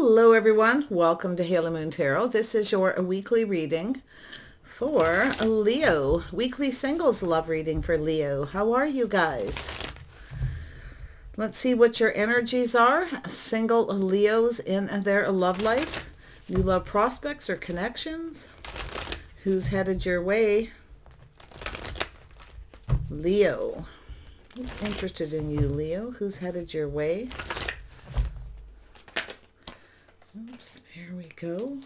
Hello everyone, welcome to Halo Moon Tarot. This is your weekly reading for Leo. Weekly singles love reading for Leo. How are you guys? Let's see what your energies are. Single Leos in their love life. New love prospects or connections. Who's headed your way? Leo. Who's interested in you, Leo? Who's headed your way? Oops, there we go.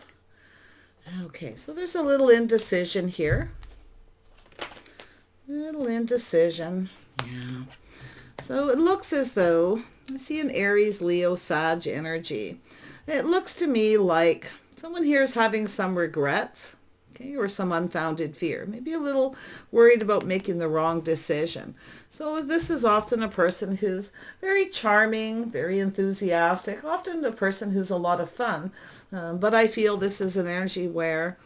Okay, so there's a little indecision here. Little indecision. Yeah. So it looks as though, I see an Aries, Leo, Sag energy. It looks to me like someone here is having some regrets, okay, or some unfounded fear. Maybe a little worried about making the wrong decision. So this is often a person who's very charming, very enthusiastic, often a person who's a lot of fun. But I feel this is an energy where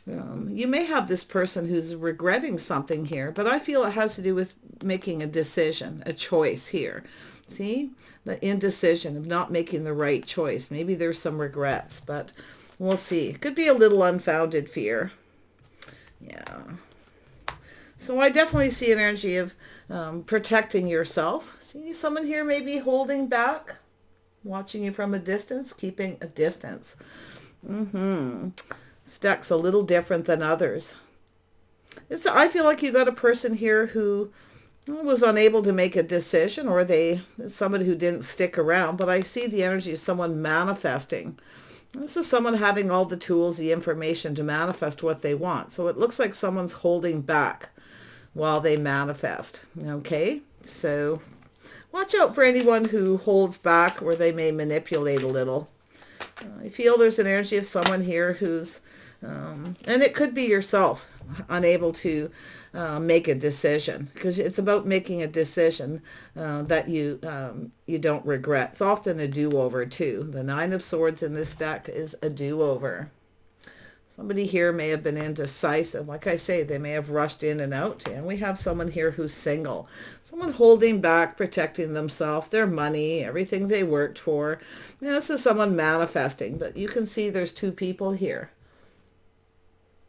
you may have this person who's regretting something here, but I feel it has to do with making a decision, a choice here. See, the indecision of not making the right choice. Maybe there's some regrets, but we'll see. It could be a little unfounded fear. Yeah. So I definitely see an energy of protecting yourself. See, someone here may be holding back, watching you from a distance, keeping a distance. This deck's a little different than others. I feel like you got a person here who was unable to make a decision, or it's somebody who didn't stick around, but I see the energy of someone manifesting. This is someone having all the tools, the information to manifest what they want. So it looks like someone's holding back while they manifest. Okay, so watch out for anyone who holds back, or they may manipulate a little. I feel there's an energy of someone here who's, and it could be yourself, unable to make a decision, because it's about making a decision that you don't regret. It's often a do-over too. The Nine of Swords in this deck is a do-over. Somebody here may have been indecisive. Like I say, they may have rushed in and out. And we have someone here who's single. Someone holding back, protecting themselves, their money, everything they worked for. Now, this is someone manifesting. But you can see there's two people here.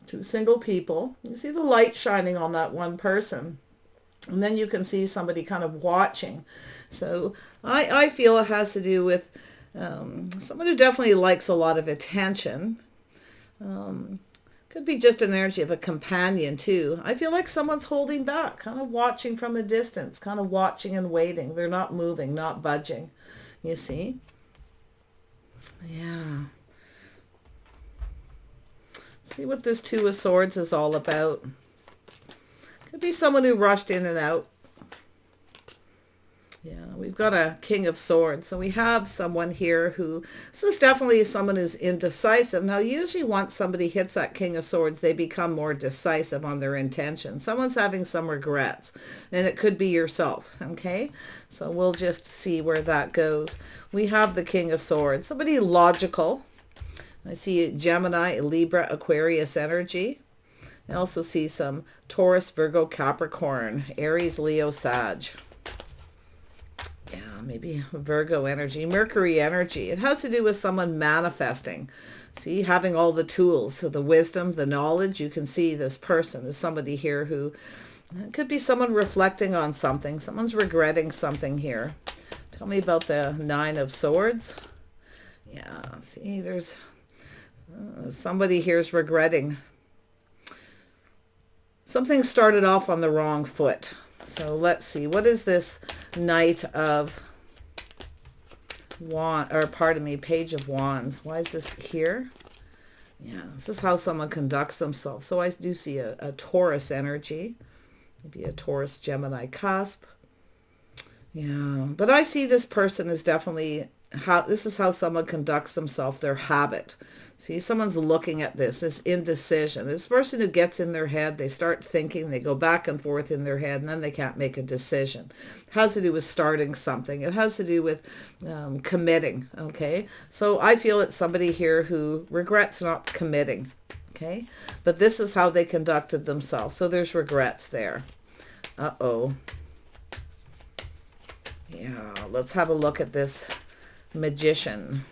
Two single people. You see the light shining on that one person. And then you can see somebody kind of watching. So I feel it has to do with someone who definitely likes a lot of attention. Could be just an energy of a companion too. I feel like someone's holding back, kind of watching from a distance, kind of watching and waiting. They're not moving, not budging. You see? Yeah. See what this Two of Swords is all about. Could be someone who rushed in and out. Yeah, we've got a King of Swords. So we have someone here who, this is definitely someone who's indecisive. Now, usually once somebody hits that King of Swords, they become more decisive on their intention. Someone's having some regrets, and it could be yourself, okay? So we'll just see where that goes. We have the King of Swords. Somebody logical. I see Gemini, Libra, Aquarius energy. I also see some Taurus, Virgo, Capricorn, Aries, Leo, Sag. Yeah, maybe Virgo energy, Mercury energy. It has to do with someone manifesting. See, having all the tools, so the wisdom, the knowledge. You can see this person is somebody here who, it could be someone reflecting on something. Someone's regretting something here. Tell me about the Nine of Swords. Yeah, see, there's somebody here's regretting. Something started off on the wrong foot. So let's see, what is this Knight of Wands, or pardon me, Page of Wands? Why is this here? Yeah, this is how someone conducts themselves. So I do see a Taurus energy, maybe a Taurus Gemini cusp. Yeah, but I see this person is definitely, this is how someone conducts themselves, their habit. See, someone's looking at this indecision. This person who gets in their head, they start thinking, they go back and forth in their head, and then they can't make a decision. It has to do with starting something. It has to do with committing, okay? So I feel it's somebody here who regrets not committing, okay? But this is how they conducted themselves. So there's regrets there. Uh-oh. Yeah, let's have a look at this Magician.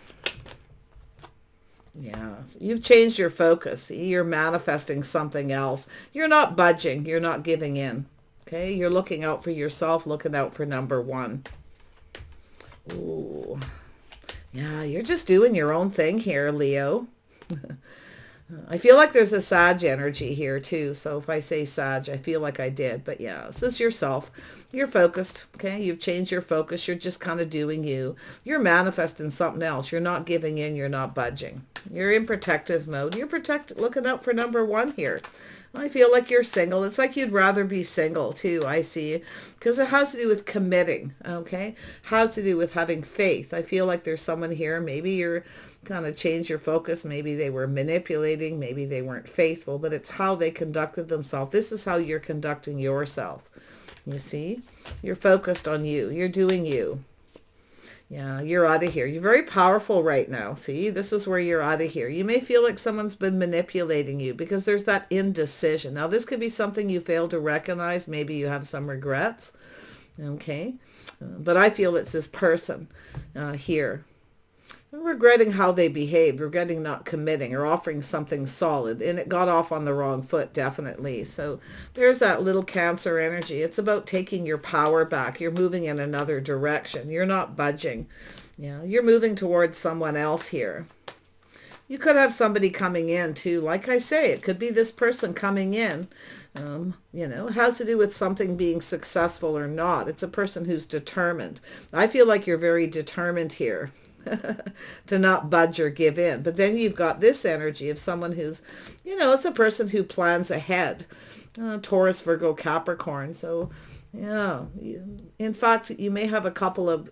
So you've changed your focus. See, you're manifesting something else. You're not budging. You're not giving in. Okay, you're looking out for yourself, looking out for number one. Ooh. Yeah, you're just doing your own thing here, Leo. I feel like there's a Sag energy here too. So if I say Sag, I feel like I did. But yeah, this is yourself. You're focused. Okay, you've changed your focus. You're just kind of doing you. You're manifesting something else. You're not giving in. You're not budging. You're in protective mode. You're looking out for number one here. I feel like you're single. It's like you'd rather be single too, I see. Because it has to do with committing, okay? Has to do with having faith. I feel like there's someone here. Maybe you're kind of changed your focus. Maybe they were manipulating. Maybe they weren't faithful. But it's how they conducted themselves. This is how you're conducting yourself. You see? You're focused on you. You're doing you. Yeah, you're out of here. You're very powerful right now. See, this is where you're out of here. You may feel like someone's been manipulating you because there's that indecision. Now, this could be something you fail to recognize. Maybe you have some regrets. Okay. But I feel it's this person here. Regretting how they behaved, regretting not committing or offering something solid. And it got off on the wrong foot, definitely. So there's that little Cancer energy. It's about taking your power back. You're moving in another direction. You're not budging. Yeah, you're moving towards someone else here. You could have somebody coming in too. Like I say, it could be this person coming in. You know, it has to do with something being successful or not. It's a person who's determined. I feel like you're very determined here. To not budge or give in. But then you've got this energy of someone who's, you know, it's a person who plans ahead. Taurus, Virgo, Capricorn. So, yeah. In fact, you may have a couple of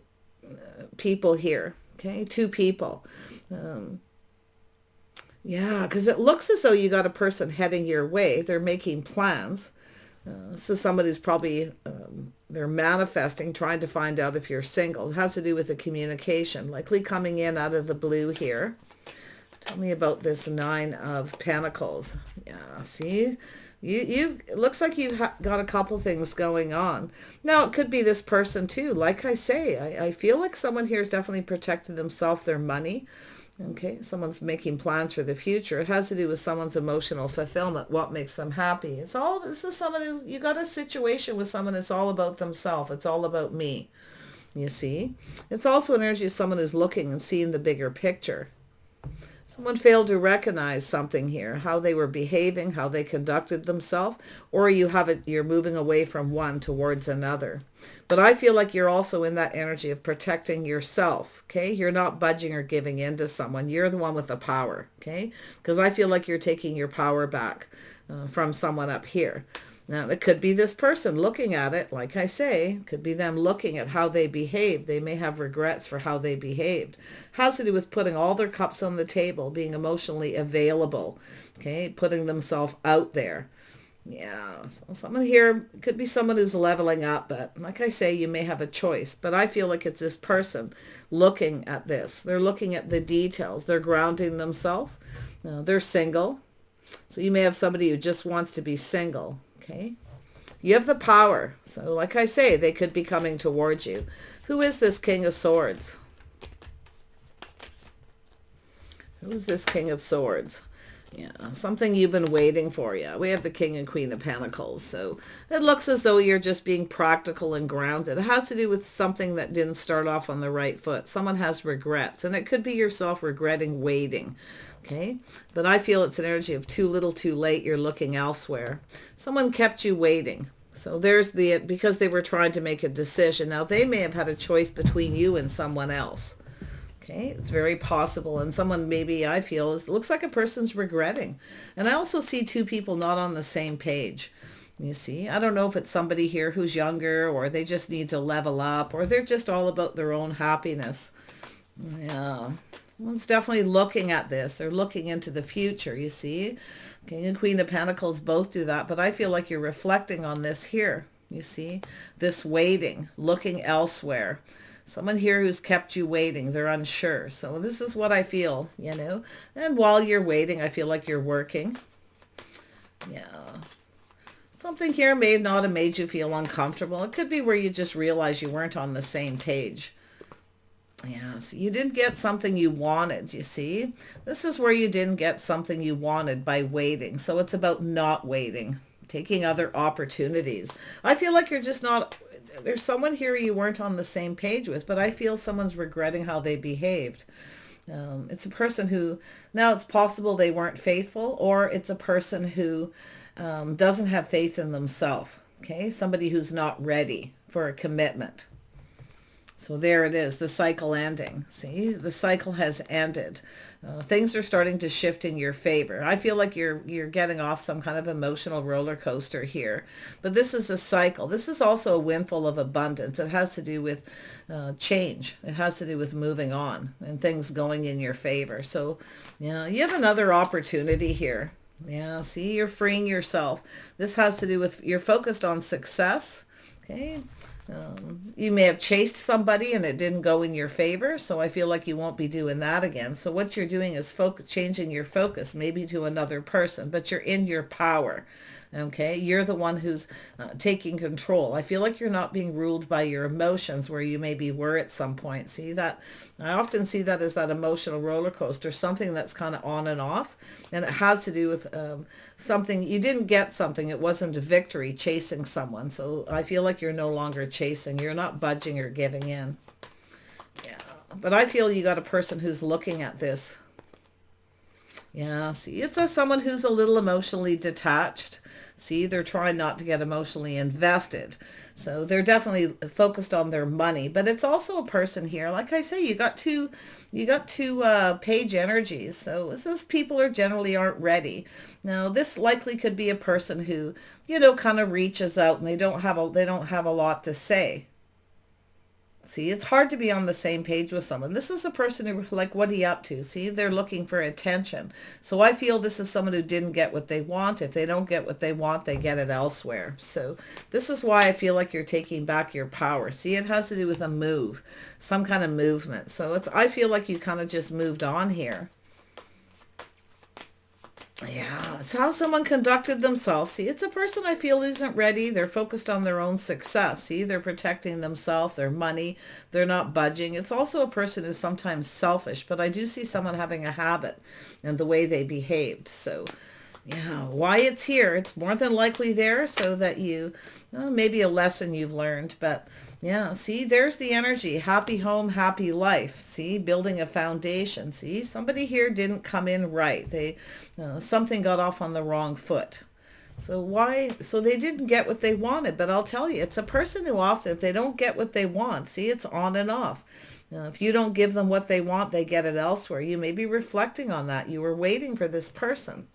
people here. Okay, two people. Yeah, because it looks as though you got a person heading your way. They're making plans. So somebody who's probably, they're manifesting, trying to find out if you're single. It has to do with the communication, likely coming in out of the blue here. Tell me about this Nine of Pentacles. Yeah, see, it looks like you've got a couple things going on. Now, it could be this person too. Like I say, I feel like someone here has definitely protected themselves, their money. Okay, someone's making plans for the future. It has to do with someone's emotional fulfillment, what makes them happy. This is someone who, you got a situation with someone that's all about themselves. It's all about me, you see. It's also an energy of someone who's looking and seeing the bigger picture. Someone failed to recognize something here, how they were behaving, how they conducted themselves, or you're moving away from one towards another. But I feel like you're also in that energy of protecting yourself, okay? You're not budging or giving in to someone. You're the one with the power, okay? Because I feel like you're taking your power back from someone up here. Now, it could be this person looking at it, like I say, could be them looking at how they behaved. They may have regrets for how they behaved. Has to do with putting all their cups on the table, being emotionally available, okay, putting themselves out there. Yeah, so someone here could be someone who's leveling up, but like I say, you may have a choice. But I feel like it's this person looking at this. They're looking at the details. They're grounding themselves. They're single. So you may have somebody who just wants to be single. Okay, you have the power. So like I say, they could be coming towards you. Who is this King of Swords? Who is this King of Swords? Yeah, something you've been waiting for. Yeah, we have the King and Queen of Pentacles. So it looks as though you're just being practical and grounded. It has to do with something that didn't start off on the right foot. Someone has regrets, and it could be yourself regretting waiting. Okay, but I feel it's an energy of too little too late. You're looking elsewhere. Someone kept you waiting. So there's because they were trying to make a decision. Now they may have had a choice between you and someone else. Okay, it's very possible. And someone maybe I feel looks like a person's regretting. And I also see two people not on the same page. You see, I don't know if it's somebody here who's younger, or they just need to level up, or they're just all about their own happiness. Yeah, one's definitely looking at this. They're looking into the future, you see. King and Queen of Pentacles both do that, but I feel like you're reflecting on this here. You see, this waiting, looking elsewhere. Someone here who's kept you waiting. They're unsure. So this is what I feel, you know. And while you're waiting, I feel like you're working. Yeah. Something here may not have made you feel uncomfortable. It could be where you just realize you weren't on the same page. Yes, you didn't get something you wanted, you see? This is where you didn't get something you wanted by waiting. So it's about not waiting, taking other opportunities. I feel like you're just not, there's someone here you weren't on the same page with, but I feel someone's regretting how they behaved. It's a person who, now it's possible they weren't faithful, or it's a person who doesn't have faith in themselves. Okay, somebody who's not ready for a commitment. So there it is, the cycle ending. See, the cycle has ended. Things are starting to shift in your favor. I feel like you're getting off some kind of emotional roller coaster here. But this is a cycle. This is also a windfall of abundance. It has to do with change. It has to do with moving on and things going in your favor. So, yeah, you have another opportunity here. Yeah, see, you're freeing yourself. This has to do with, you're focused on success. Okay. You may have chased somebody and it didn't go in your favor, so I feel like you won't be doing that again. So what you're doing is changing your focus, maybe to another person, but you're in your power. Okay, you're the one who's taking control. I feel like you're not being ruled by your emotions where you maybe were at some point. See that? I often see that as that emotional roller coaster, something that's kind of on and off. And it has to do with something, you didn't get something. It wasn't a victory chasing someone. So I feel like you're no longer chasing. You're not budging or giving in. Yeah, but I feel you got a person who's looking at this. Yeah, see, it's someone who's a little emotionally detached. See, they're trying not to get emotionally invested. So they're definitely focused on their money. But it's also a person here, like I say, you got two page energies. So it says people generally aren't ready. Now, this likely could be a person who, kind of reaches out and they don't have a lot to say. See, it's hard to be on the same page with someone. This is a person who, like, what are you up to? See, they're looking for attention. So I feel this is someone who didn't get what they want. If they don't get what they want, they get it elsewhere. So this is why I feel like you're taking back your power. See, it has to do with a move, some kind of movement. So I feel like you kind of just moved on here. Yeah, it's how someone conducted themselves. See, it's a person I feel isn't ready. They're focused on their own success. See, they're protecting themselves, their money. They're not budging. It's also a person who's sometimes selfish, but I do see someone having a habit and the way they behaved. So, yeah, why it's here, it's more than likely there so that maybe a lesson you've learned, but yeah, see, there's the energy. Happy home, happy life. See, building a foundation. See, somebody here didn't come in right. Something got off on the wrong foot. So why? So they didn't get what they wanted. But I'll tell you, it's a person who often, if they don't get what they want, see, it's on and off. If you don't give them what they want, they get it elsewhere. You may be reflecting on that. You were waiting for this person.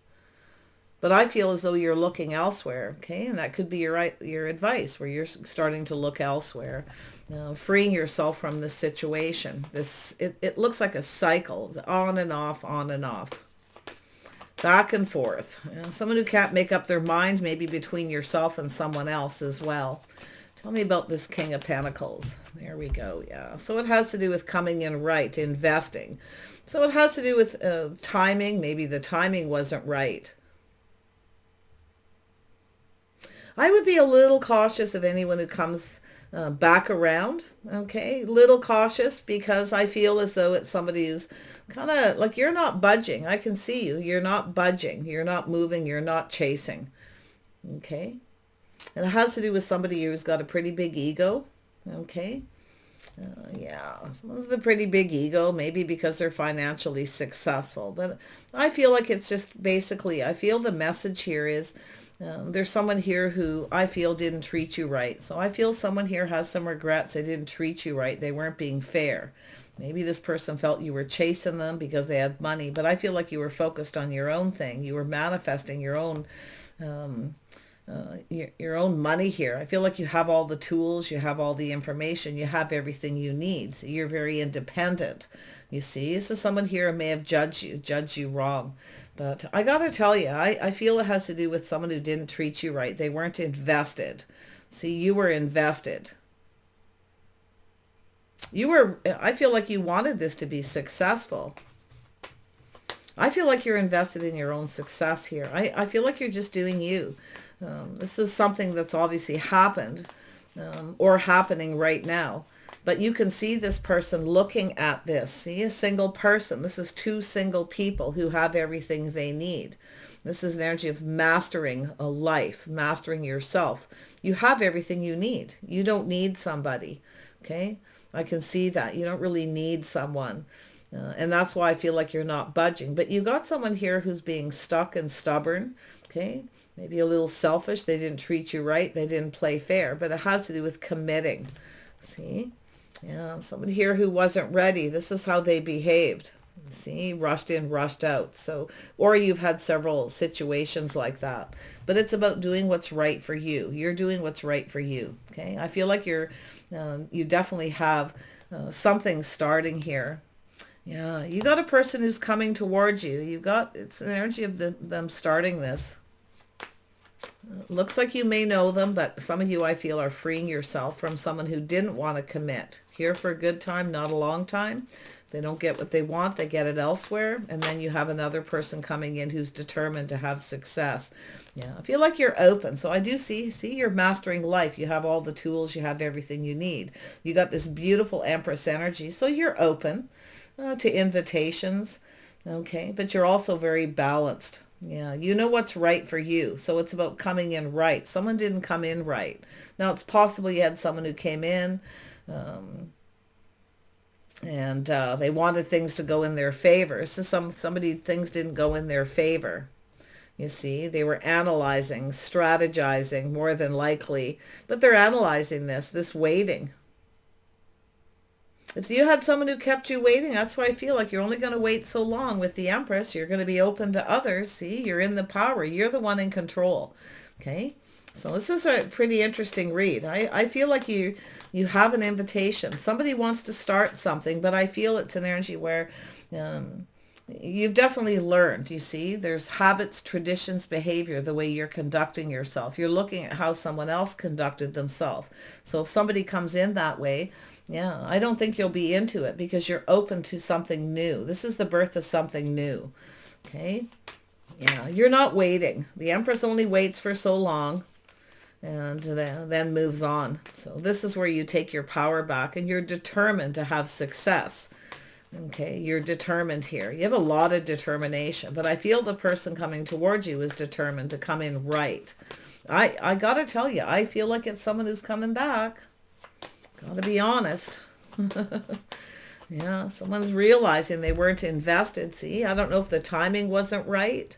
But I feel as though you're looking elsewhere, okay? And that could be your advice, where you're starting to look elsewhere, freeing yourself from this situation. It looks like a cycle, on and off, back and forth. Someone who can't make up their mind, maybe between yourself and someone else as well. Tell me about this King of Pentacles. There we go, yeah. So it has to do with coming in right, investing. So it has to do with timing. Maybe the timing wasn't right. I would be a little cautious of anyone who comes back around, okay? Little cautious, because I feel as though it's somebody who's kind of like, you're not budging. I can see you. You're not budging. You're not moving. You're not chasing, okay? And it has to do with somebody who's got a pretty big ego, okay? Yeah, someone's a pretty big ego, maybe because they're financially successful. But I feel like it's just basically, I feel the message here is, there's someone here who I feel didn't treat you right. So I feel someone here has some regrets. They didn't treat you right. They weren't being fair. Maybe this person felt you were chasing them because they had money, but I feel like you were focused on your own thing. You were manifesting your own money here. I feel like you have all the tools, you have all the information, you have everything you need. So you're very independent. You see, this is someone here who may have judged you wrong. But I got to tell you, I feel it has to do with someone who didn't treat you right. They weren't invested. See, you were invested. I feel like you wanted this to be successful. I feel like you're invested in your own success here. I feel like you're just doing you. This is something that's obviously happened or happening right now. But you can see this person looking at this. See, a single person. This is two single people who have everything they need. This is an energy of mastering a life, mastering yourself. You have everything you need. You don't need somebody. Okay? I can see that. You don't really need someone. And that's why I feel like you're not budging. But you got someone here who's being stuck and stubborn. Okay? Maybe a little selfish. They didn't treat you right. They didn't play fair. But it has to do with committing. See? Yeah, somebody here who wasn't ready. This is how they behaved. See, rushed in, rushed out. So, or you've had several situations like that. But it's about doing what's right for you. You're doing what's right for you. Okay, I feel like you definitely have something starting here. Yeah, you got a person who's coming towards you. It's an energy of them starting this. Looks like you may know them, but some of you, I feel, are freeing yourself from someone who didn't want to commit. Here for a good time, not a long time. They don't get what they want, they get it elsewhere. And then you have another person coming in who's determined to have success. Yeah, I feel like you're open. So I do see you're mastering life. You have all the tools, you have everything you need. You got this beautiful Empress energy. So you're open to invitations. Okay, but you're also very balanced. Yeah, you know what's right for you. So it's about coming in right. Someone didn't come in right. Now, it's possible you had someone who came in and they wanted things to go in their favor. So somebody, things didn't go in their favor. You see, they were analyzing, strategizing more than likely. But they're analyzing this waiting. If you had someone who kept you waiting, that's why I feel like you're only going to wait so long with the Empress. You're going to be open to others. See, you're in the power. You're the one in control. Okay, so this is a pretty interesting read. I feel like you have an invitation. Somebody wants to start something, but I feel it's an energy where you've definitely learned. You see, there's habits, traditions, behavior, the way you're conducting yourself. You're looking at how someone else conducted themselves. So if somebody comes in that way, yeah, I don't think you'll be into it because you're open to something new. This is the birth of something new. Okay? Yeah, you're not waiting. The Empress only waits for so long and then moves on. So this is where you take your power back and you're determined to have success. Okay, you're determined here. You have a lot of determination, but I feel the person coming towards you is determined to come in right. I got to tell you, I feel like it's someone who's coming back. Got to be honest. Yeah, someone's realizing they weren't invested. See, I don't know if the timing wasn't right.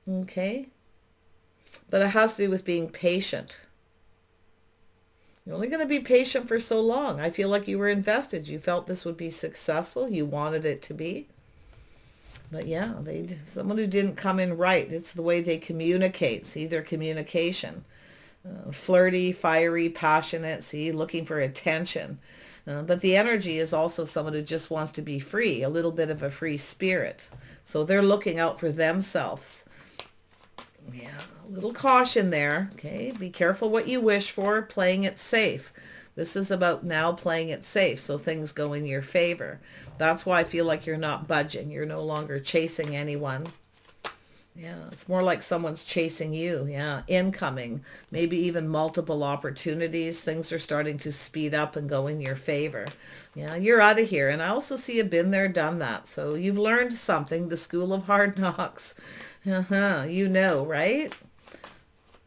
Okay. But it has to do with being patient. You're only going to be patient for so long. I feel like you were invested. You felt this would be successful. You wanted it to be. But yeah, someone who didn't come in right. It's the way they communicate. See, their communication. Flirty, fiery, passionate, see, looking for attention. But the energy is also someone who just wants to be free, a little bit of a free spirit. So they're looking out for themselves. Yeah, a little caution there, okay? Be careful what you wish for, playing it safe. This is about now playing it safe so things go in your favor. That's why I feel like you're not budging. You're no longer chasing anyone. Yeah, it's more like someone's chasing you. Yeah, incoming, maybe even multiple opportunities. Things are starting to speed up and go in your favor. Yeah, you're out of here. And I also see you've been there, done that. So you've learned something, the school of hard knocks. You know, right?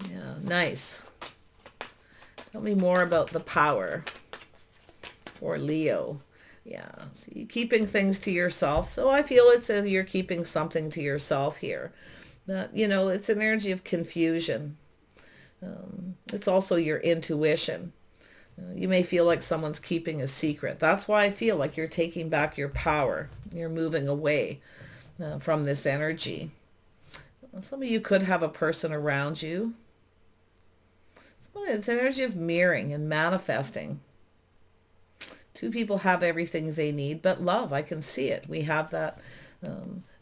Yeah, nice. Tell me more about the power for Leo. Yeah, see, keeping things to yourself. So I feel you're keeping something to yourself here. But, you know, it's an energy of confusion. It's also your intuition. You may feel like someone's keeping a secret. That's why I feel like you're taking back your power. You're moving away from this energy. Some of you could have a person around you. It's an energy of mirroring and manifesting. Two people have everything they need, but love, I can see it. We have that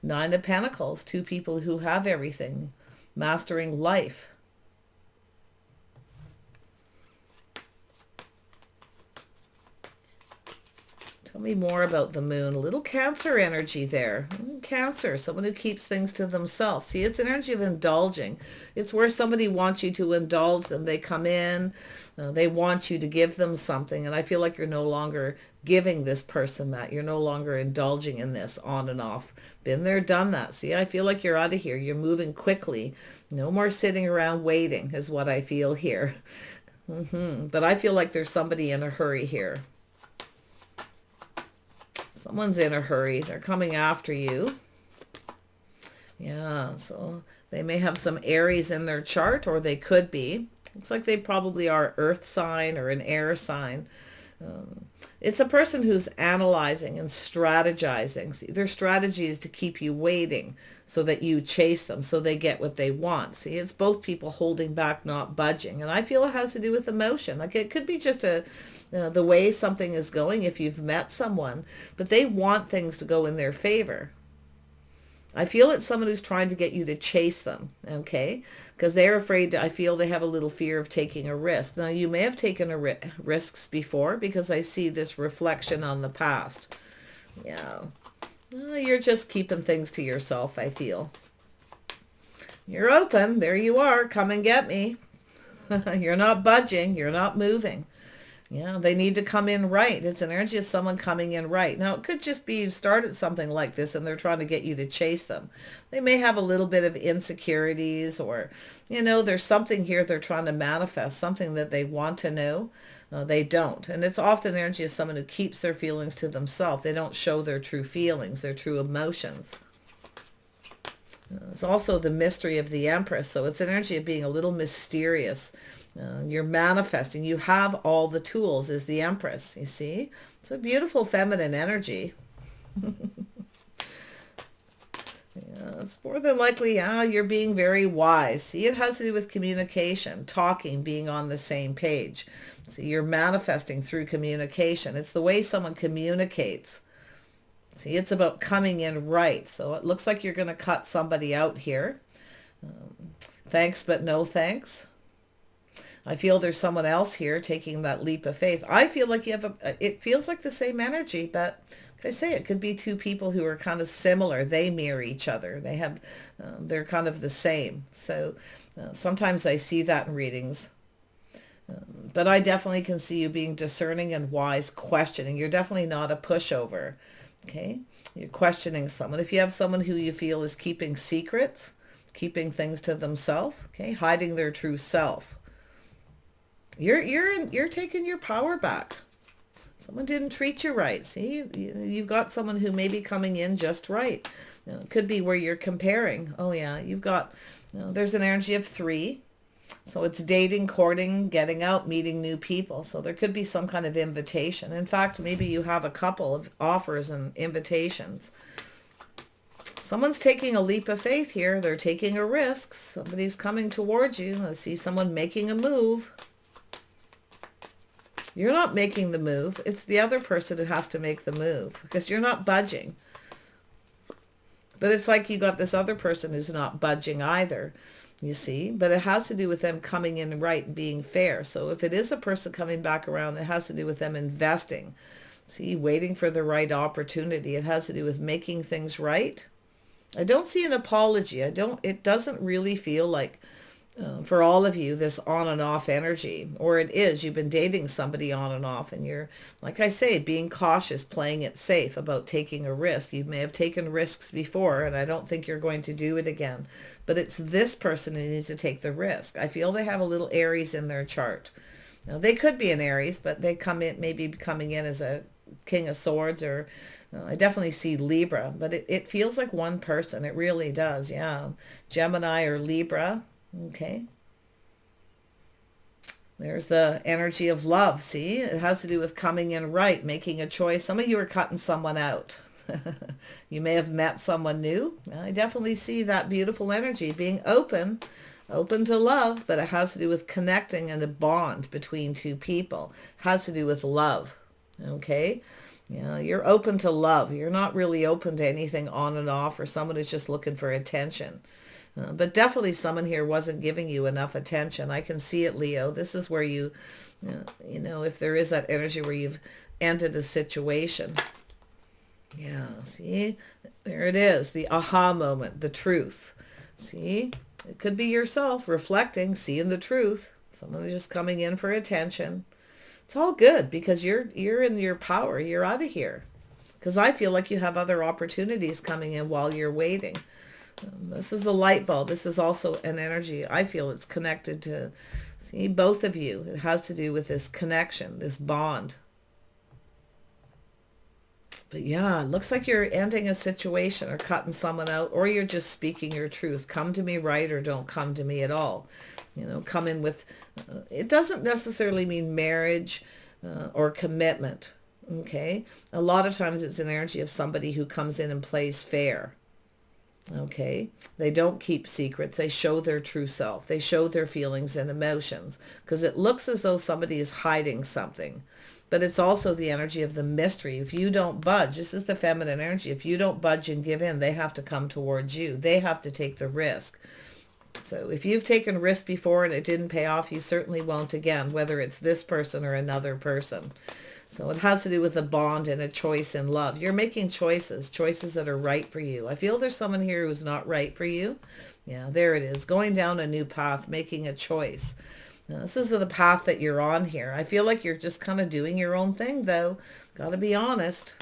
Nine of Pentacles, two people who have everything, mastering life. Tell me more about the moon. A little Cancer energy there. Cancer, someone who keeps things to themselves. See, it's an energy of indulging. It's where somebody wants you to indulge them. They come in, they want you to give them something. And I feel like you're no longer giving this person that. You're no longer indulging in this on and off. Been there, done that. See, I feel like you're out of here. You're moving quickly. No more sitting around waiting is what I feel here. But I feel like there's somebody in a hurry here. Someone's in a hurry. They're coming after you. Yeah, so they may have some Aries in their chart, or they could be. Looks like they probably are earth sign or an air sign. It's a person who's analyzing and strategizing. See, their strategy is to keep you waiting so that you chase them, so they get what they want. See, it's both people holding back, not budging. And I feel it has to do with emotion. Like it could be just the way something is going if you've met someone, but they want things to go in their favor. I feel it's someone who's trying to get you to chase them, okay? Because they're afraid I feel they have a little fear of taking a risk. Now, you may have taken risks before because I see this reflection on the past. Yeah. You're just keeping things to yourself, I feel. You're open. There you are. Come and get me. You're not budging. You're not moving. Yeah, they need to come in right. It's an energy of someone coming in right. Now, it could just be you started something like this and they're trying to get you to chase them. They may have a little bit of insecurities, or, there's something here they're trying to manifest, something that they want to know. They don't. And it's often energy of someone who keeps their feelings to themselves. They don't show their true feelings, their true emotions. It's also the mystery of the Empress. So it's an energy of being a little mysterious. You're manifesting. You have all the tools as the Empress, you see? It's a beautiful feminine energy. It's more than likely, you're being very wise. See, it has to do with communication, talking, being on the same page. See, you're manifesting through communication. It's the way someone communicates. See, it's about coming in right. So it looks like you're going to cut somebody out here. Thanks, but no thanks. I feel there's someone else here taking that leap of faith. I feel like you have it feels like the same energy, but like I say, it could be two people who are kind of similar. They mirror each other. They have, they're kind of the same. So sometimes I see that in readings. But I definitely can see you being discerning and wise, questioning. You're definitely not a pushover. Okay. You're questioning someone. If you have someone who you feel is keeping secrets, keeping things to themselves, okay, hiding their true self. You're taking your power back. Someone didn't treat you right. See, you've got someone who may be coming in just right. It could be where you're comparing. Oh yeah, you've got, there's an energy of 3. So it's dating, courting, getting out, meeting new people. So there could be some kind of invitation. In fact, maybe you have a couple of offers and invitations. Someone's taking a leap of faith here. They're taking a risk. Somebody's coming towards you. I see someone making a move. You're not making the move. It's the other person who has to make the move because you're not budging. But it's like you got this other person who's not budging either, you see. But it has to do with them coming in right and being fair. So if it is a person coming back around, it has to do with them investing. See, waiting for the right opportunity. It has to do with making things right. I don't see an apology. It doesn't really feel like for all of you, this on and off energy, or it is, you've been dating somebody on and off and you're, like I say, being cautious, playing it safe about taking a risk. You may have taken risks before and I don't think you're going to do it again, but it's this person who needs to take the risk. I feel they have a little Aries in their chart. Now, they could be an Aries, but they come in, maybe coming in as a King of Swords, or I definitely see Libra, but it feels like one person. It really does. Yeah. Gemini or Libra. Okay. There's the energy of love. See, it has to do with coming in right, making a choice. Some of you are cutting someone out. You may have met someone new. I definitely see that beautiful energy being open to love, but it has to do with connecting and a bond between two people. It has to do with love. Okay. Yeah, you're open to love. You're not really open to anything on and off, or someone who's just looking for attention. But definitely someone here wasn't giving you enough attention. I can see it, Leo. This is where you know, if there is that energy where you've ended a situation. Yeah, see? There it is, the aha moment, the truth. See? It could be yourself reflecting, seeing the truth. Someone is just coming in for attention. It's all good because you're in your power. You're out of here. Because I feel like you have other opportunities coming in while you're waiting. This is a light bulb. This is also an energy. I feel it's connected to, see, both of you. It has to do with this connection, this bond. But yeah, it looks like you're ending a situation or cutting someone out, or you're just speaking your truth. Come to me right or don't come to me at all. You know, come in with, it doesn't necessarily mean marriage or commitment. Okay. A lot of times it's an energy of somebody who comes in and plays fair. Okay. They don't keep secrets. They show their true self. They show their feelings and emotions, because it looks as though somebody is hiding something. But it's also the energy of the mystery. If you don't budge, this is the feminine energy. If you don't budge and give in, they have to come towards you. They have to take the risk. So if you've taken risk before and it didn't pay off, you certainly won't again, whether it's this person or another person. So it has to do with a bond and a choice in love. You're making choices that are right for you. I feel there's someone here who's not right for you. Yeah, there it is. Going down a new path, making a choice. This is the path that you're on here. I feel like you're just kind of doing your own thing, though. Got to be honest.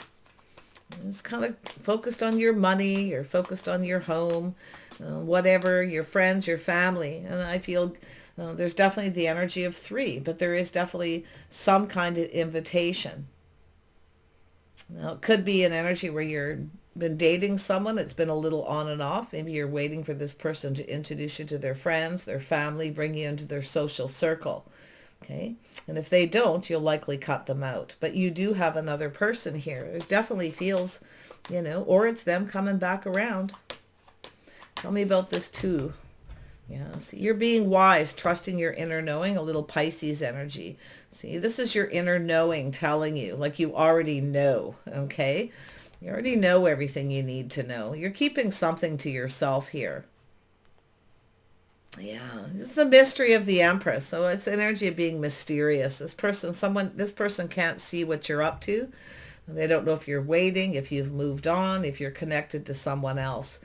It's kind of focused on your money. You're focused on your home, whatever, your friends, your family. And I feel there's definitely the energy of 3, but there is definitely some kind of invitation. Now, it could be an energy where you're been dating someone. It's been a little on and off. Maybe you're waiting for this person to introduce you to their friends, their family, bring you into their social circle. Okay. And if they don't, you'll likely cut them out. But you do have another person here. It definitely feels, you know, or it's them coming back around. Tell me about this too. Yeah, see, you're being wise, trusting your inner knowing, a little Pisces energy. See, this is your inner knowing telling you, like you already know, okay? You already know everything you need to know. You're keeping something to yourself here. Yeah, this is the mystery of the Empress. So it's energy of being mysterious. This person can't see what you're up to. They don't know if you're waiting, if you've moved on, if you're connected to someone else.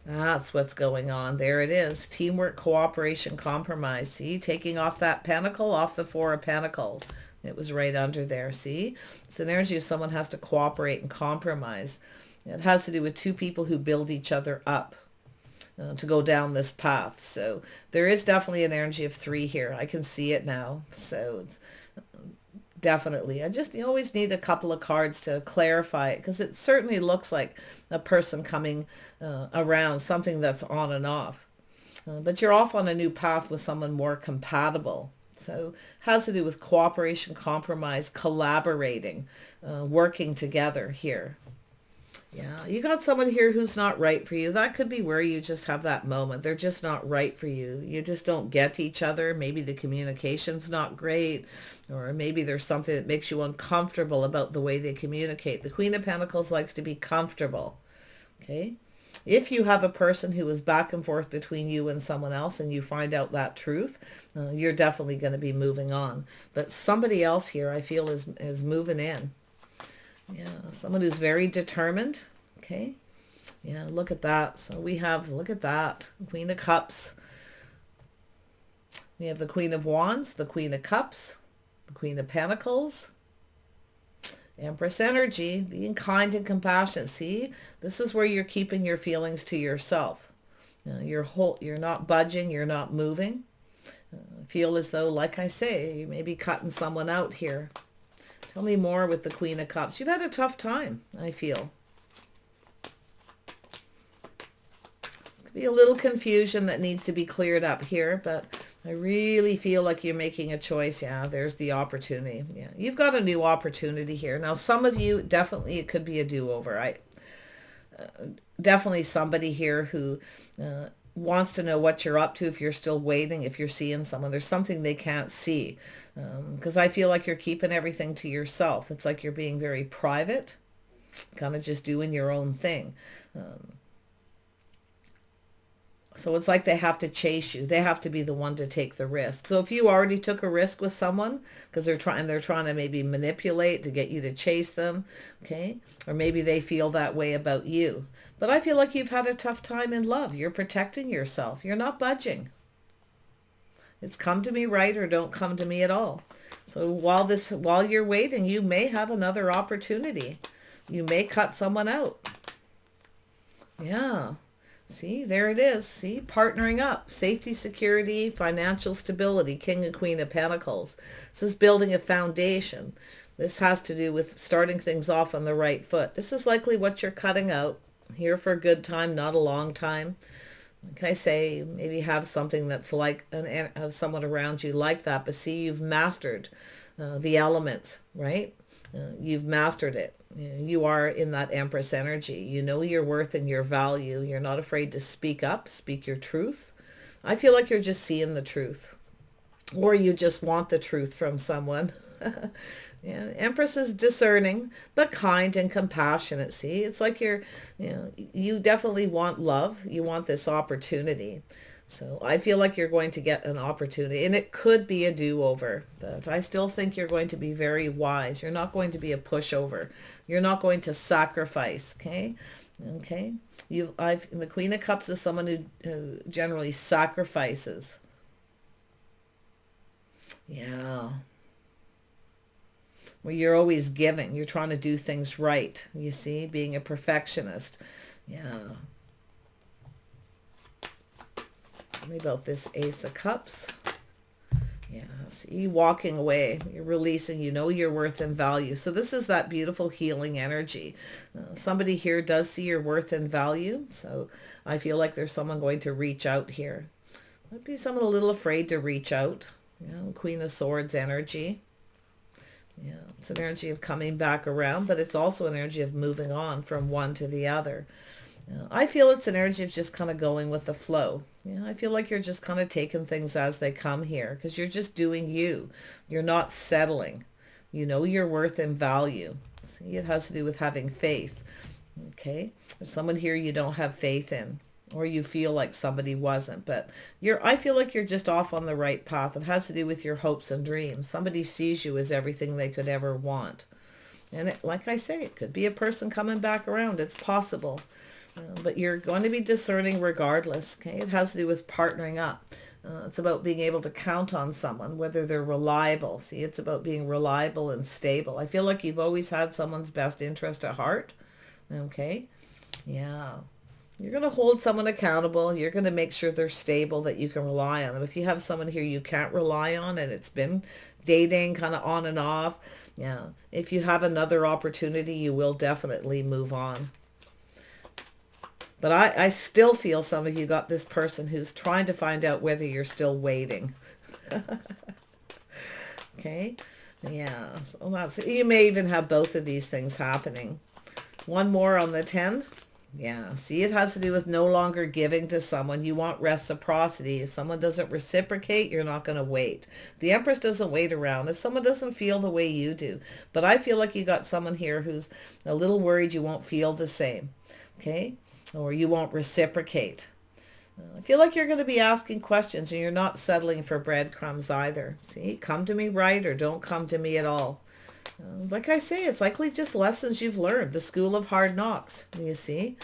That's what's going on. There it is. Teamwork, cooperation, compromise. See, taking off that pentacle, off the 4 of Pentacles. It was right under there. See, it's an energy of someone has to cooperate and compromise. It has to do with 2 people who build each other up to go down this path. So there is definitely an energy of 3 here. I can see it now. So it's definitely, you always need a couple of cards to clarify it, because it certainly looks like a person coming around, something that's on and off. But you're off on a new path with someone more compatible. So it has to do with cooperation, compromise, collaborating, working together here. Yeah, you got someone here who's not right for you. That could be where you just have that moment. They're just not right for you. You just don't get each other. Maybe the communication's not great, or maybe there's something that makes you uncomfortable about the way they communicate. The Queen of Pentacles likes to be comfortable. Okay? If you have a person who is back and forth between you and someone else and you find out that truth, you're definitely going to be moving on. But somebody else here I feel is moving in. Yeah, someone who's very determined. Okay. Yeah, look at that. So we have, look at that, Queen of Cups. We have the Queen of Wands, the Queen of Cups, the Queen of Pentacles, Empress energy, being kind and compassionate. See, this is where you're keeping your feelings to yourself. You're not budging, you're not moving. Feel as though, like I say, you may be cutting someone out here. Tell me more with the Queen of Cups. You've had a tough time, I feel. This could be a little confusion that needs to be cleared up here, but I really feel like you're making a choice. Yeah, there's the opportunity. Yeah, you've got a new opportunity here. Now, some of you, definitely it could be a do-over. Definitely somebody here who wants to know what you're up to, if you're still waiting, if you're seeing someone. There's something they can't see, because I feel like you're keeping everything to yourself. It's like you're being very private, kind of just doing your own thing. So it's like they have to chase you. They have to be the one to take the risk. So if you already took a risk with someone because they're trying to maybe manipulate to get you to chase them, okay? Or maybe they feel that way about you. But I feel like you've had a tough time in love. You're protecting yourself. You're not budging. It's come to me right or don't come to me at all. So while you're waiting, you may have another opportunity. You may cut someone out. Yeah. See, there it is. See, partnering up, safety, security, financial stability, King and Queen of Pentacles. This is building a foundation. This has to do with starting things off on the right foot. This is likely what you're cutting out. Here for a good time, not a long time. Can I say, maybe have something that's like, have someone around you like that, but see, you've mastered the elements, right? You've mastered it. You are in that Empress energy. You know your worth and your value. You're not afraid to speak up, speak your truth. I feel like you're just seeing the truth, or you just want the truth from someone. Yeah, Empress is discerning, but kind and compassionate. See, it's like you definitely want love. You want this opportunity. So I feel like you're going to get an opportunity, and it could be a do-over, but I still think you're going to be very wise. You're not going to be a pushover. You're not going to sacrifice, okay? Okay? The Queen of Cups is someone who generally sacrifices. Yeah. Where you're always giving. You're trying to do things right. You see, being a perfectionist. Yeah. Tell me about this Ace of Cups. Yeah, see, walking away. You're releasing. You know your worth and value. So this is that beautiful healing energy. Somebody here does see your worth and value. So I feel like there's someone going to reach out here. Might be someone a little afraid to reach out. Queen of Swords energy. Yeah, it's an energy of coming back around, but it's also an energy of moving on from one to the other. I feel it's an energy of just kind of going with the flow. I feel like you're just kind of taking things as they come here because you're just doing you. You're not settling. You know your worth and value. See, it has to do with having faith. Okay, there's someone here you don't have faith in, or you feel like somebody wasn't, but I feel like you're just off on the right path. It has to do with your hopes and dreams. Somebody sees you as everything they could ever want. And like I say, it could be a person coming back around. It's possible. But you're going to be discerning regardless. Okay, it has to do with partnering up. It's about being able to count on someone, whether they're reliable. See, it's about being reliable and stable. I feel like you've always had someone's best interest at heart. Okay, yeah. You're going to hold someone accountable. You're going to make sure they're stable, that you can rely on them. If you have someone here you can't rely on and it's been dating kind of on and off, yeah. If you have another opportunity, you will definitely move on. But I still feel some of you got this person who's trying to find out whether you're still waiting. Okay? Yeah. So you may even have both of these things happening. One more on the 10. Yeah. See, it has to do with no longer giving to someone. You want reciprocity. If someone doesn't reciprocate, you're not going to wait. The Empress doesn't wait around. If someone doesn't feel the way you do. But I feel like you got someone here who's a little worried you won't feel the same. Okay? Or you won't reciprocate. I feel like you're going to be asking questions and you're not settling for breadcrumbs either. See, come to me right or don't come to me at all. Like I say, it's likely just lessons you've learned. The school of hard knocks, you see.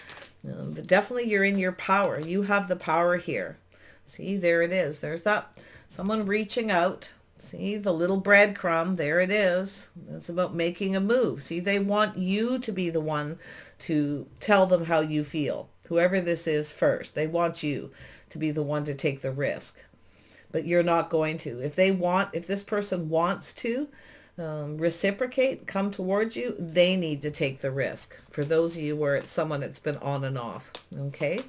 But definitely you're in your power. You have the power here. See, there it is. There's that someone reaching out. See, the little breadcrumb, there it is. It's about making a move. See, they want you to be the one to tell them how you feel. Whoever this is first, they want you to be the one to take the risk. But you're not going to. If this person wants to reciprocate, come towards you, they need to take the risk. For those of you where it's someone that's been on and off, okay?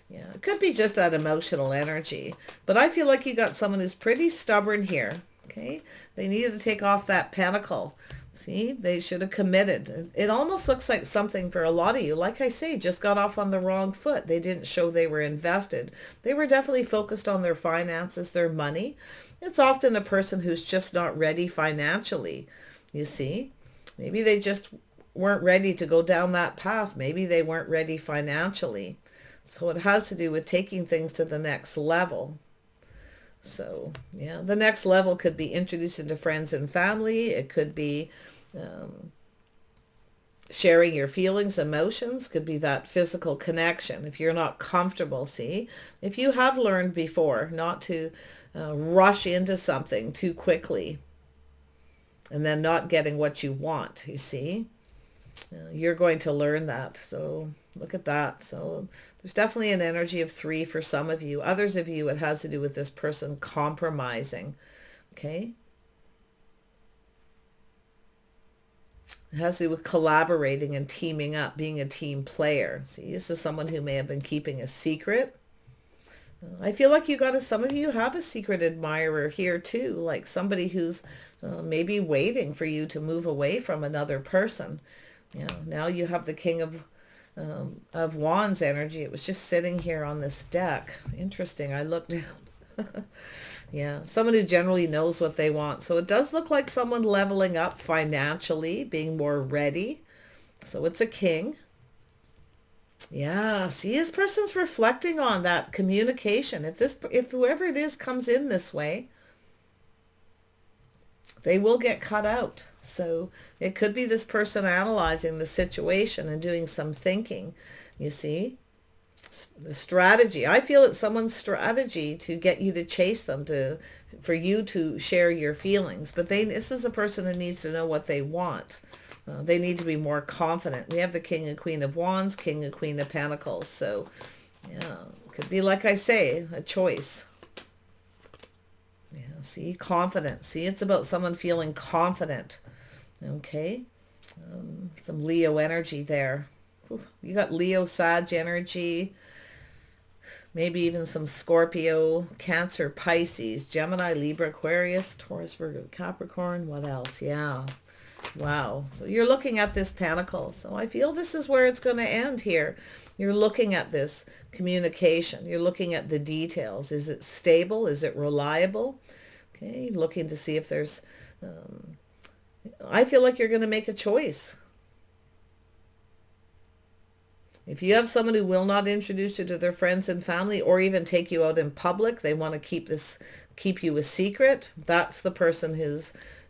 Yeah, it could be just that emotional energy. But I feel like you got someone who's pretty stubborn here. Okay, they needed to take off that pentacle. See, they should have committed. It almost looks like something for a lot of you, like I say, just got off on the wrong foot. They didn't show they were invested. They were definitely focused on their finances, their money. It's often a person who's just not ready financially, you see. Maybe they just weren't ready to go down that path. Maybe they weren't ready financially. So it has to do with taking things to the next level. So, yeah, the next level could be introduced into friends and family. It could be sharing your feelings, emotions, could be that physical connection. If you're not comfortable, see, if you have learned before not to rush into something too quickly and then not getting what you want, you see, you're going to learn that. So look at that. So there's definitely an energy of 3 for some of you. Others of you, it has to do with this person compromising. Okay. It has to do with collaborating and teaming up, being a team player. See, this is someone who may have been keeping a secret. I feel like some of you have a secret admirer here too, like somebody who's maybe waiting for you to move away from another person. Now you have the King of Wands energy. It was just sitting here on this deck. Interesting. I looked down. Yeah, someone who generally knows what they want. So it does look like someone leveling up financially, being more ready. So it's a king. Yeah, see, this person's reflecting on that communication. If whoever it is comes in this way, they will get cut out. So it could be this person analyzing the situation and doing some thinking, you see. The strategy. I feel it's someone's strategy to get you to chase them, for you to share your feelings. But this is a person who needs to know what they want. They need to be more confident. We have the King and Queen of Wands, King and Queen of Pentacles. So, yeah, could be, like I say, a choice. Yeah, see, confidence. See, it's about someone feeling confident. Okay. Some Leo energy there. You got Leo, Sag energy. Maybe even some Scorpio, Cancer, Pisces, Gemini, Libra, Aquarius, Taurus, Virgo, Capricorn. What else? Yeah. Wow. So you're looking at this Pentacle. So I feel this is where it's going to end here. You're looking at this communication. You're looking at the details. Is it stable? Is it reliable? Okay. Looking to see if there's... I feel like you're going to make a choice. If you have someone who will not introduce you to their friends and family or even take you out in public, they want to keep you a secret, that's the person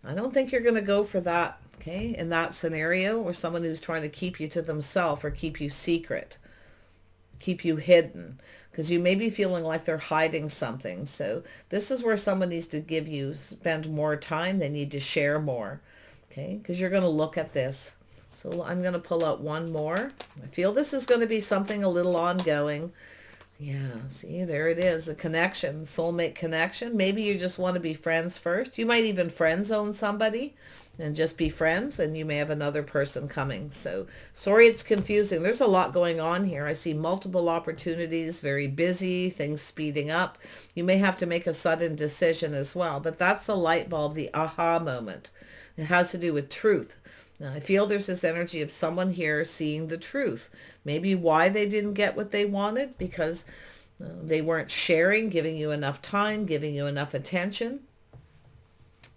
I don't think you're going to go for that, okay, in that scenario, or someone who's trying to keep you to themselves or keep you secret, keep you hidden, because you may be feeling like they're hiding something. So this is where someone needs to spend more time. They need to share more, okay, because you're going to look at this. So I'm going to pull out one more. I feel this is going to be something a little ongoing. Yeah, see, there it is, a connection, soulmate connection. Maybe you just want to be friends first. You might even friend zone somebody and just be friends, and you may have another person coming. So sorry it's confusing. There's a lot going on here. I see multiple opportunities, very busy, things speeding up. You may have to make a sudden decision as well, but that's the light bulb, the aha moment. It has to do with truth. Now, I feel there's this energy of someone here seeing the truth. Maybe why they didn't get what they wanted, because they weren't sharing, giving you enough time, giving you enough attention.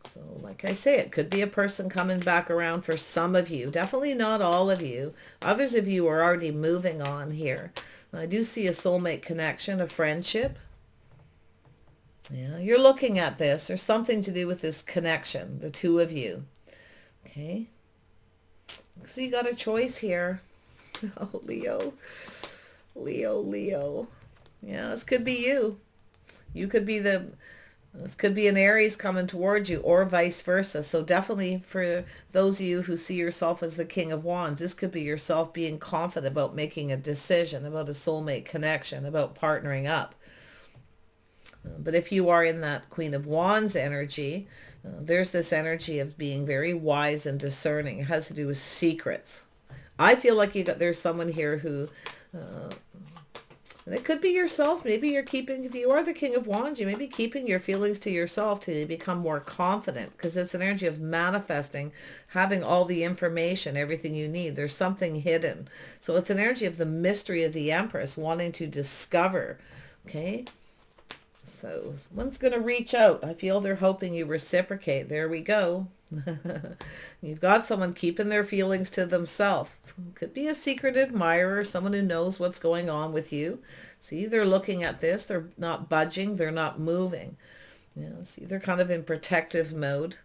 So like I say, it could be a person coming back around for some of you. Definitely not all of you. Others of you are already moving on here. I do see a soulmate connection, a friendship. Yeah, you're looking at this. There's something to do with this connection, the two of you. Okay. So you got a choice here. Oh, Leo. Leo. Yeah, this could be you. This could be an Aries coming towards you, or vice versa. So definitely for those of you who see yourself as the King of Wands, this could be yourself being confident about making a decision, about a soulmate connection, about partnering up. But if you are in that Queen of Wands energy, there's this energy of being very wise and discerning. It has to do with secrets. I feel like there's someone here who, and it could be yourself. Maybe if you are the King of Wands, you may be keeping your feelings to yourself to become more confident, because it's an energy of manifesting, having all the information, everything you need. There's something hidden. So it's an energy of the mystery of the Empress, wanting to discover, okay? So someone's going to reach out. I feel they're hoping you reciprocate. There we go. You've got someone keeping their feelings to themselves. Could be a secret admirer, someone who knows what's going on with you. See, they're looking at this. They're not budging. They're not moving. See, they're kind of in protective mode.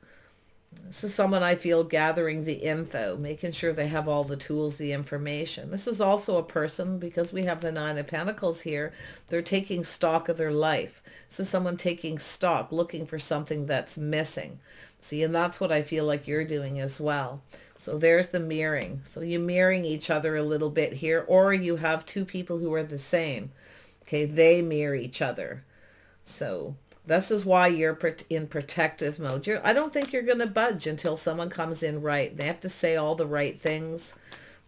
This is someone I feel gathering the info, making sure they have all the tools, the information. This is also a person, because we have the Nine of Pentacles here, they're taking stock of their life. This is someone taking stock, looking for something that's missing. See, and that's what I feel like you're doing as well. So there's the mirroring. So you're mirroring each other a little bit here, or you have two people who are the same. Okay, they mirror each other. So this is why you're in protective mode. I don't think you're going to budge until someone comes in right. They have to say all the right things.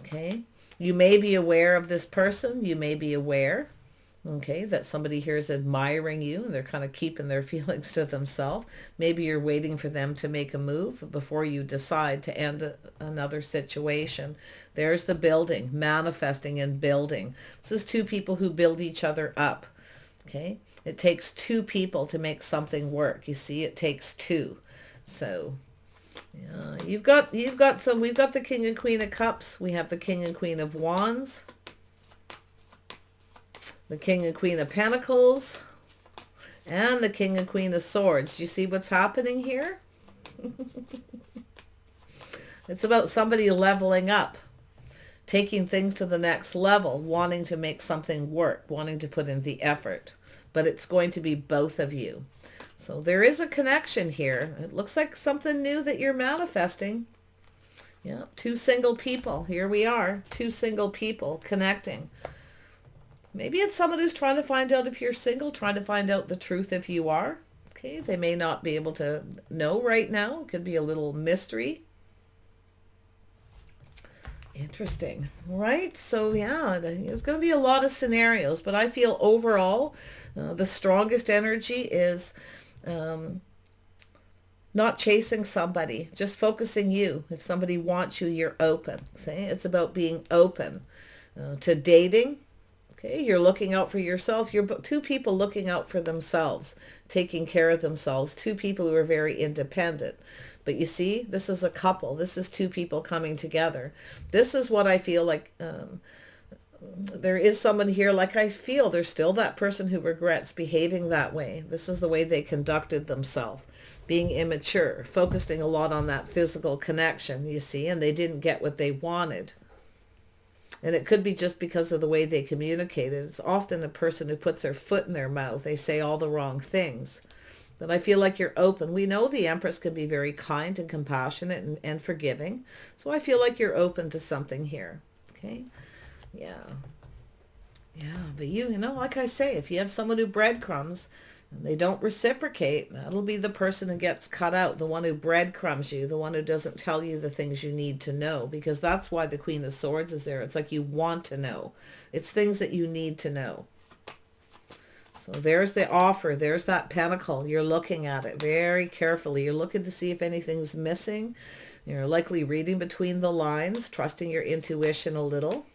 Okay. You may be aware of this person. You may be aware, okay, that somebody here is admiring you and they're kind of keeping their feelings to themselves. Maybe you're waiting for them to make a move before you decide to end another situation. There's the building, manifesting and building. This is two people who build each other up. Okay. It takes two people to make something work. You see, it takes two. So yeah, we've got the King and Queen of Cups. We have the King and Queen of Wands. The King and Queen of Pentacles. And the King and Queen of Swords. Do you see what's happening here? It's about somebody leveling up, taking things to the next level, wanting to make something work, wanting to put in the effort. But it's going to be both of you. So there is a connection here. It looks like something new that you're manifesting. Yeah, two single people. Here we are, two single people connecting. Maybe it's someone who's trying to find out if you're single, trying to find out the truth if you are. Okay, they may not be able to know right now. It could be a little mystery. Interesting, right? So yeah, there's going to be a lot of scenarios, but I feel overall the strongest energy is not chasing somebody, just focusing you. If somebody wants you, you're open. See, it's about being open to dating. Okay, you're looking out for yourself. You're two people looking out for themselves, taking care of themselves. Two people who are very independent. But you see, this is a couple. This is two people coming together. This is what I feel like. There is someone here, like I feel there's still that person who regrets behaving that way. This is the way they conducted themselves, being immature, focusing a lot on that physical connection, you see, and they didn't get what they wanted. And it could be just because of the way they communicated. It's often a person who puts their foot in their mouth. They say all the wrong things. But I feel like you're open. We know the Empress can be very kind and compassionate and forgiving. So I feel like you're open to something here. Okay? Yeah. Yeah, but you know, like I say, if you have someone who breadcrumbs and they don't reciprocate, that'll be the person who gets cut out, the one who breadcrumbs you, the one who doesn't tell you the things you need to know, because that's why the Queen of Swords is there. It's like you want to know. It's things that you need to know. So there's the offer. There's that pentacle. You're looking at it very carefully. You're looking to see if anything's missing. You're likely reading between the lines, trusting your intuition a little.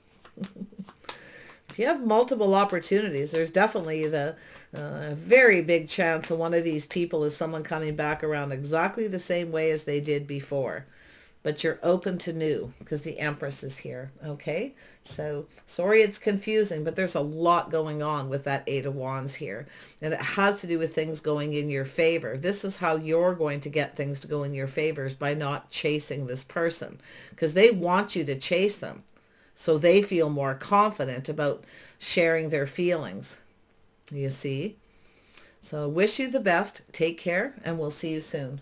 If you have multiple opportunities, there's definitely the very big chance that one of these people is someone coming back around exactly the same way as they did before. But you're open to new because the Empress is here. Okay, so sorry it's confusing, but there's a lot going on with that Eight of Wands here. And it has to do with things going in your favor. This is how you're going to get things to go in your favors, by not chasing this person, because they want you to chase them. So they feel more confident about sharing their feelings. You see? So wish you the best. Take care, and we'll see you soon.